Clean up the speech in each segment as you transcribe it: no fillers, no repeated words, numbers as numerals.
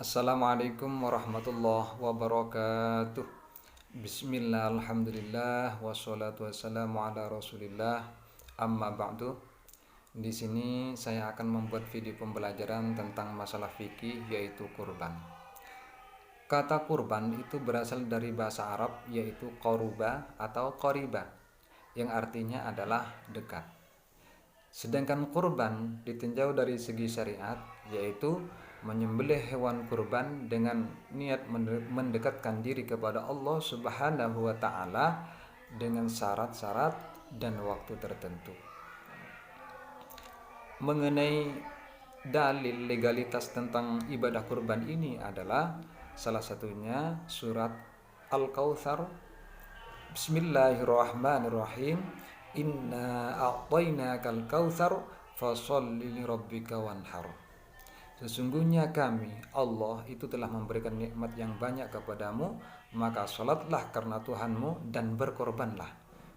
Assalamualaikum warahmatullahi wabarakatuh. Bismillah, alhamdulillah, wassalatu wassalamu ala rasulillah. Amma ba'du. Di sini saya akan membuat video pembelajaran tentang masalah fikih, yaitu kurban. Kata kurban itu berasal dari bahasa Arab, yaitu qaruba atau qariba, yang artinya adalah dekat. Sedangkan kurban ditinjau dari segi syariat, yaitu menyembelih hewan kurban dengan niat mendekatkan diri kepada Allah Subhanahu wa taala dengan syarat-syarat dan waktu tertentu. Mengenai dalil legalitas tentang ibadah kurban ini adalah salah satunya surat Al-Kautsar. Bismillahirrahmanirrahim. Inna a'tainakal kautsar fasholli lirabbika wanhar. Sesungguhnya kami, Allah, itu telah memberikan nikmat yang banyak kepadamu, maka sholatlah karena Tuhanmu dan berkorbanlah.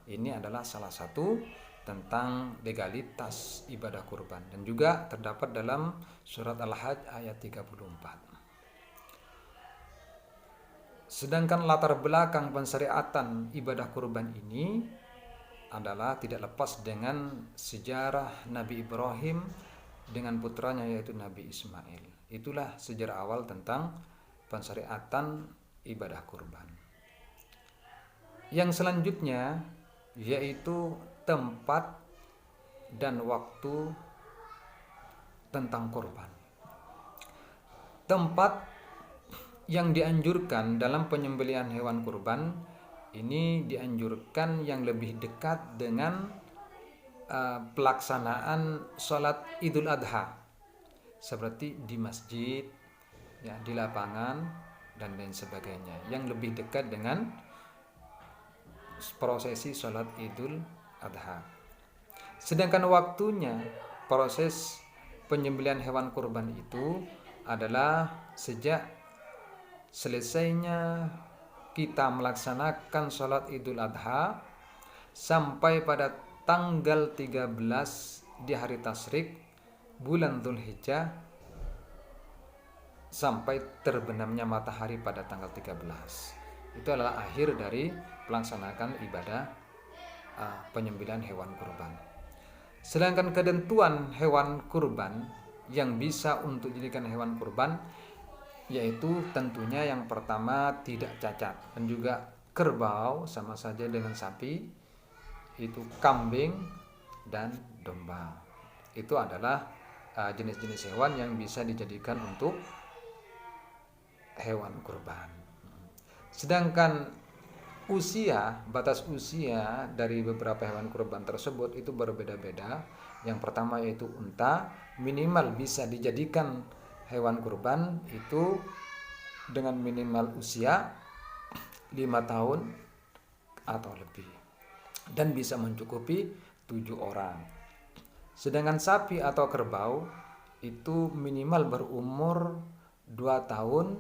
Ini adalah salah satu tentang legalitas ibadah kurban dan juga terdapat dalam surat Al-Hajj ayat 34. Sedangkan latar belakang pensyariatan ibadah kurban ini adalah tidak lepas dengan sejarah Nabi Ibrahim dengan putranya yaitu Nabi Ismail. Itulah sejarah awal tentang pensyariatan ibadah kurban. Yang selanjutnya yaitu tempat dan waktu tentang kurban. Tempat yang dianjurkan dalam penyembelihan hewan kurban ini dianjurkan yang lebih dekat dengan pelaksanaan sholat Idul Adha, seperti di masjid, ya, di lapangan dan lain sebagainya, yang lebih dekat dengan prosesi sholat Idul Adha. Sedangkan waktunya proses penyembelihan hewan kurban itu adalah sejak selesainya kita melaksanakan sholat Idul Adha sampai pada tanggal 13 di hari tasyrik bulan Dzulhijjah sampai terbenamnya matahari pada tanggal 13. Itu adalah akhir dari pelaksanaan ibadah penyembelihan hewan kurban. Sedangkan ketentuan hewan kurban yang bisa untuk dijadikan hewan kurban yaitu tentunya yang pertama tidak cacat, dan juga kerbau sama saja dengan sapi, itu kambing dan domba. Itu adalah jenis-jenis hewan yang bisa dijadikan untuk hewan kurban. Sedangkan batas usia dari beberapa hewan kurban tersebut itu berbeda-beda. Yang pertama yaitu unta, minimal bisa dijadikan hewan kurban itu dengan minimal usia 5 tahun atau lebih dan bisa mencukupi 7 orang. Sedangkan sapi atau kerbau itu minimal berumur 2 tahun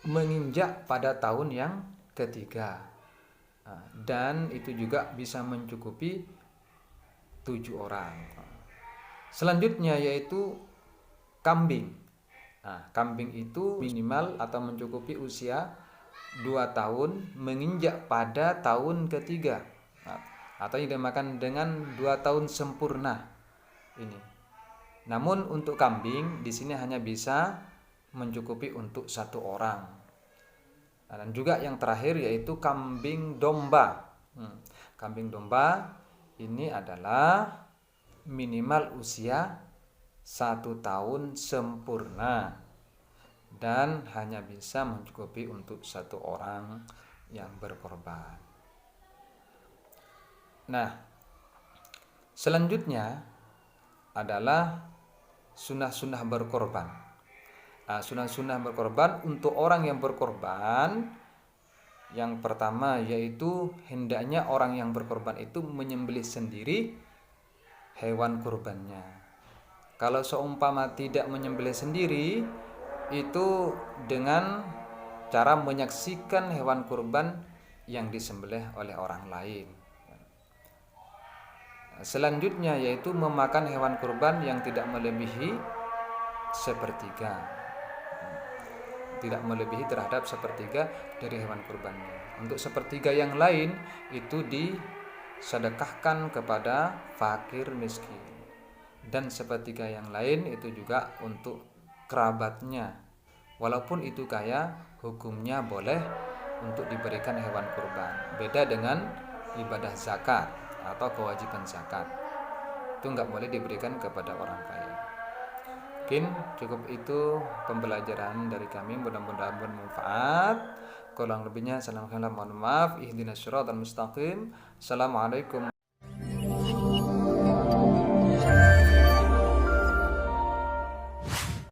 menginjak pada tahun yang ketiga, dan itu juga bisa mencukupi 7 orang. Selanjutnya yaitu kambing. Kambing itu minimal atau mencukupi usia 2 tahun menginjak pada tahun ketiga, atau yang dinamakan dengan 2 tahun sempurna ini. Namun untuk kambing di sini hanya bisa mencukupi untuk 1 orang. Dan juga yang terakhir yaitu kambing domba. Kambing domba ini adalah minimal usia 1 tahun sempurna dan hanya bisa mencukupi untuk 1 orang yang berkorban. Nah, selanjutnya adalah sunnah-sunnah berkorban. Sunnah-sunnah berkorban untuk orang yang berkorban, yang pertama yaitu hendaknya orang yang berkorban itu menyembelih sendiri hewan kurbannya. Kalau seumpama tidak menyembelih sendiri, itu dengan cara menyaksikan hewan kurban yang disembelih oleh orang lain. Selanjutnya yaitu memakan hewan kurban yang tidak melebihi sepertiga. tidak melebihi terhadap sepertiga dari hewan kurbannya. Untuk sepertiga yang lain itu disedekahkan kepada fakir miskin, dan sepertiga yang lain itu juga untuk kerabatnya. Walaupun itu kaya, hukumnya boleh untuk diberikan hewan kurban. Beda dengan ibadah zakat atau kewajiban zakat, itu nggak boleh diberikan kepada orang kaya. Mungkin cukup itu pembelajaran dari kami, mudah-mudahan bermanfaat. Kurang lebihnya mohon maaf. Ihdinas siratal mustaqim. Assalamualaikum.